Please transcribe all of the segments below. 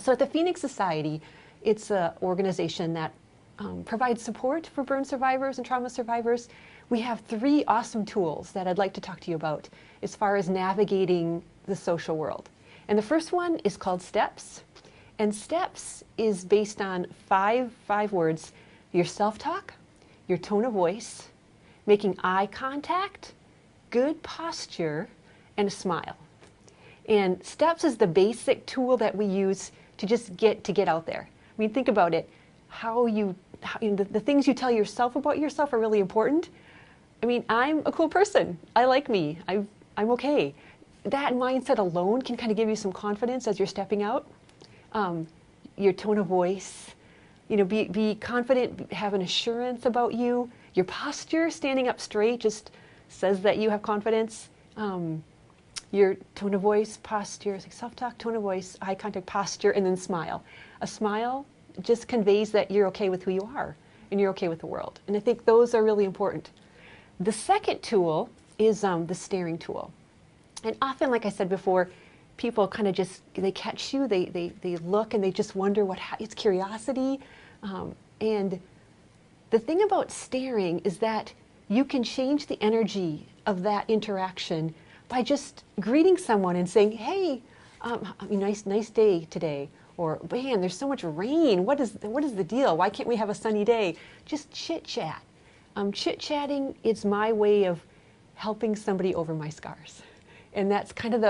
So at the Phoenix Society, it's an organization that provides support for burn survivors and trauma survivors. We have 3 awesome tools that I'd like to talk to you about as far as navigating the social world. And the first one is called STEPS. And STEPS is based on five words: your self-talk, your tone of voice, making eye contact, good posture, and a smile. And STEPS is the basic tool that we use to just get out there. I mean, think about it. The things you tell yourself about yourself are really important. I mean, I'm a cool person. I like me. I'm okay. That mindset alone can kind of give you some confidence as you're stepping out. Your tone of voice, be confident, have an assurance about you. Your posture, standing up straight, just says that you have confidence. Your tone of voice, posture, self-talk, tone of voice, eye contact, posture, and then smile. A smile just conveys that you're okay with who you are and you're okay with the world. And I think those are really important. The second tool is the staring tool. And often, like I said before, people kind of they catch you, they look and they just wonder it's curiosity. And the thing about staring is that you can change the energy of that interaction by just greeting someone and saying, hey, nice day today. Or, man, there's so much rain. What is the deal? Why can't we have a sunny day? Just chit-chat. Chit-chatting is my way of helping somebody over my scars. And that's kind of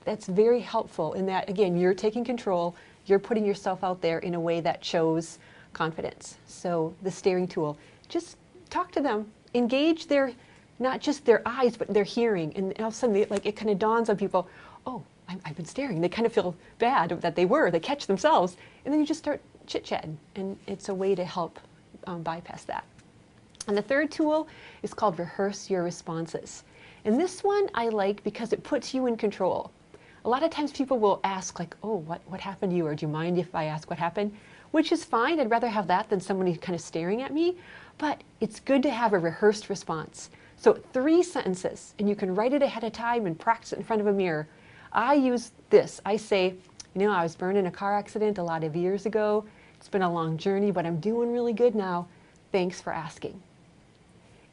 that's very helpful in that, again, you're taking control, you're putting yourself out there in a way that shows confidence. So the staring tool, just talk to them, engage not just their eyes, but their hearing. And all of a sudden, it kind of dawns on people, oh, I've been staring. They kind of feel bad that they catch themselves. And then you just start chit-chatting. And it's a way to help bypass that. And the third tool is called Rehearse Your Responses. And this one I like because it puts you in control. A lot of times people will ask oh, what happened to you? Or do you mind if I ask what happened? Which is fine. I'd rather have that than somebody kind of staring at me. But it's good to have a rehearsed response. So 3 sentences, and you can write it ahead of time and practice it in front of a mirror. I use this. I say, I was burned in a car accident a lot of years ago. It's been a long journey, but I'm doing really good now. Thanks for asking.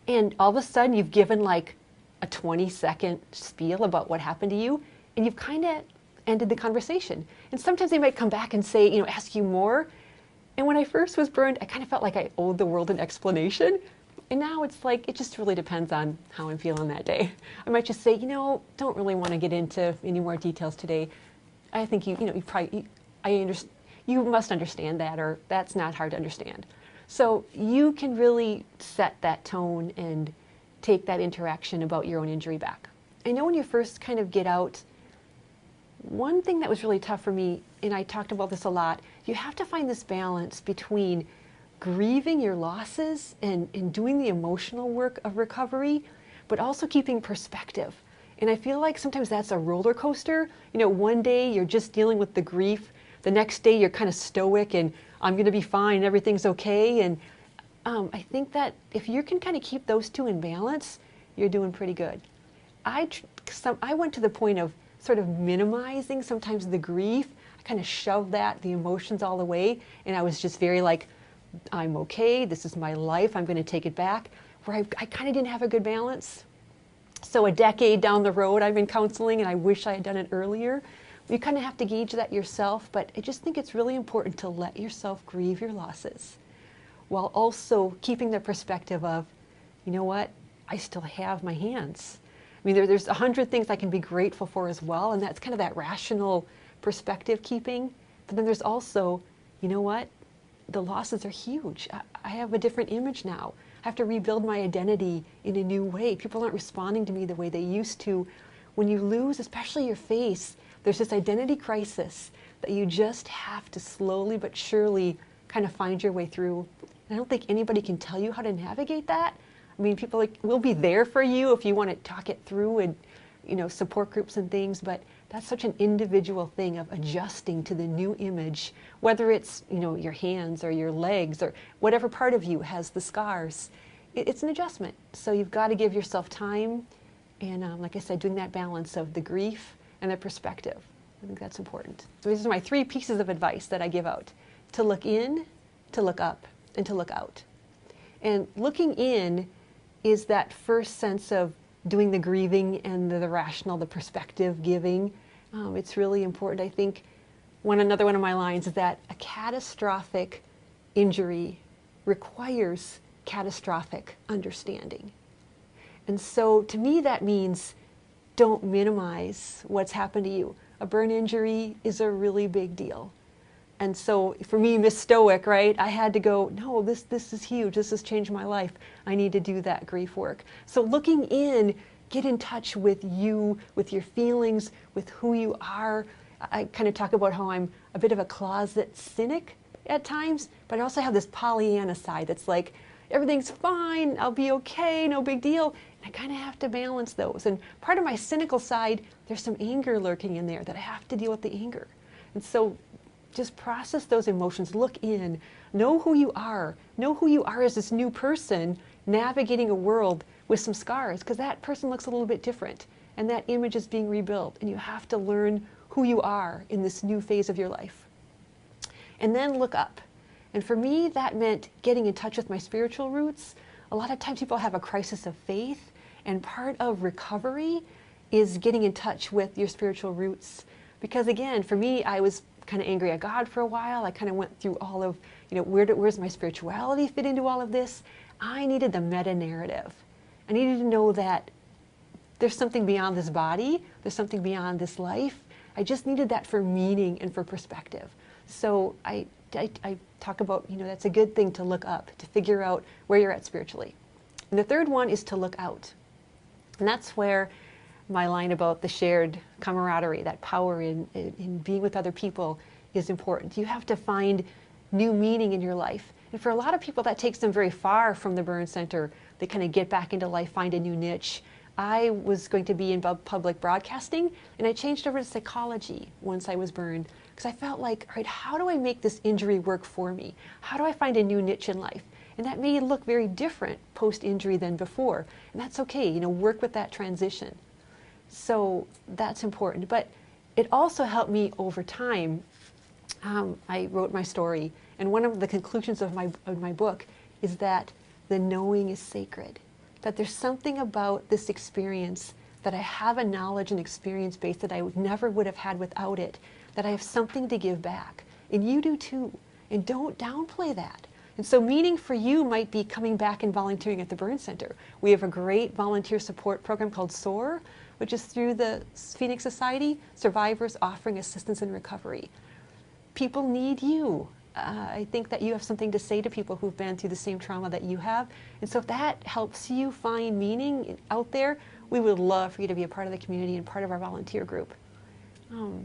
And all of a sudden, you've given a 20-second spiel about what happened to you, and you've kind of ended the conversation. And sometimes they might come back and say, ask you more. And when I first was burned, I kind of felt like I owed the world an explanation. And now it's it just really depends on how I'm feeling that day. I might just say, don't really want to get into any more details today. I think you must understand that, or that's not hard to understand. So you can really set that tone and take that interaction about your own injury back. I know when you first kind of get out, one thing that was really tough for me, and I talked about this a lot, you have to find this balance between grieving your losses and doing the emotional work of recovery, but also keeping perspective. And I feel like sometimes that's a roller coaster. One day you're just dealing with the grief. The next day you're kind of stoic and I'm going to be fine, everything's okay. And I think that if you can kind of keep those 2 in balance, you're doing pretty good. I went to the point of sort of minimizing sometimes the grief. I kind of shoved the emotions all away, and I was just very I'm okay, this is my life, I'm going to take it back, where I kind of didn't have a good balance. So a decade down the road, I'm in counseling, and I wish I had done it earlier. You kind of have to gauge that yourself, but I just think it's really important to let yourself grieve your losses, while also keeping the perspective of, what, I still have my hands. I mean, there's 100 things I can be grateful for as well, and that's kind of that rational perspective keeping. But then there's also, what, the losses are huge. I have a different image now. I have to rebuild my identity in a new way. People aren't responding to me the way they used to. When you lose, especially your face, there's this identity crisis that you just have to slowly but surely kind of find your way through. And I don't think anybody can tell you how to navigate that. I mean, people will be there for you if you want to talk it through and, support groups and things, but that's such an individual thing of adjusting to the new image, whether it's, your hands or your legs or whatever part of you has the scars. It's an adjustment. So you've got to give yourself time and, like I said, doing that balance of the grief and the perspective. I think that's important. So these are my 3 pieces of advice that I give out: to look in, to look up, and to look out. And looking in is that first sense of doing the grieving and the rational, the perspective giving. It's really important. I think another one of my lines is that a catastrophic injury requires catastrophic understanding. And so to me that means don't minimize what's happened to you. A burn injury is a really big deal. And so for me, Miss Stoic, right, I had to go, no, this is huge. This has changed my life. I need to do that grief work. So looking in, get in touch with you, with your feelings, with who you are. I kind of talk about how I'm a bit of a closet cynic at times, but I also have this Pollyanna side that's like, everything's fine, I'll be okay, no big deal. And I kind of have to balance those. And part of my cynical side, there's some anger lurking in there that I have to deal with the anger. And so just process those emotions, look in, know who you are as this new person navigating a world with some scars, because that person looks a little bit different and that image is being rebuilt, and you have to learn who you are in this new phase of your life. And then look up. And for me, that meant getting in touch with my spiritual roots. A lot of times people have a crisis of faith, and part of recovery is getting in touch with your spiritual roots. Because again, for me, I was kind of angry at God for a while. I kind of went through all of, where's my spirituality fit into all of this? I needed the meta-narrative. I needed to know that there's something beyond this body, there's something beyond this life. I just needed that for meaning and for perspective. So I talk about, that's a good thing to look up, to figure out where you're at spiritually. And the third one is to look out. And that's where my line about the shared camaraderie, that power in being with other people, is important. You have to find new meaning in your life. And for a lot of people, that takes them very far from the burn center. They kind of get back into life, find a new niche. I was going to be in public broadcasting, and I changed over to psychology once I was burned, because I felt like, all right, how do I make this injury work for me? How do I find a new niche in life? And that may look very different post-injury than before. And that's okay, work with that transition. So that's important. But it also helped me over time. I wrote my story, and one of the conclusions of my book is that the knowing is sacred. That there's something about this experience, that I have a knowledge and experience base that I never would have had without it, that I have something to give back. And you do too. And don't downplay that. And so meaning for you might be coming back and volunteering at the Burn Center. We have a great volunteer support program called SOAR, which is through the Phoenix Society, Survivors Offering Assistance in Recovery. People need you. I think that you have something to say to people who've been through the same trauma that you have. And so if that helps you find meaning out there, we would love for you to be a part of the community and part of our volunteer group.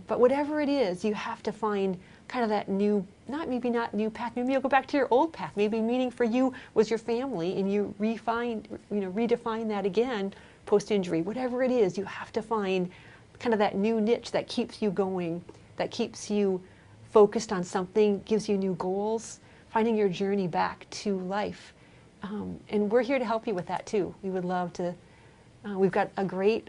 But whatever it is, you have to find kind of that new, maybe not new path, maybe you'll go back to your old path. Maybe meaning for you was your family, and you redefine that again post-injury. Whatever it is, you have to find kind of that new niche that keeps you going, that keeps you focused on something, gives you new goals, finding your journey back to life. And we're here to help you with that too. We would love to, we've got a great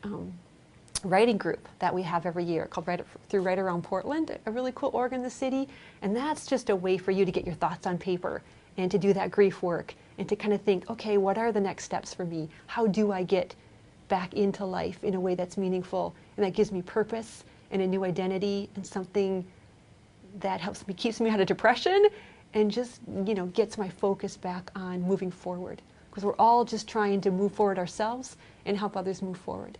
writing group that we have every year called Right Around Portland, a really cool org in the city. And that's just a way for you to get your thoughts on paper and to do that grief work and to kind of think, okay, what are the next steps for me? How do I get back into life in a way that's meaningful and that gives me purpose and a new identity and something that helps me, keeps me out of depression, and just, gets my focus back on moving forward. Because we're all just trying to move forward ourselves and help others move forward.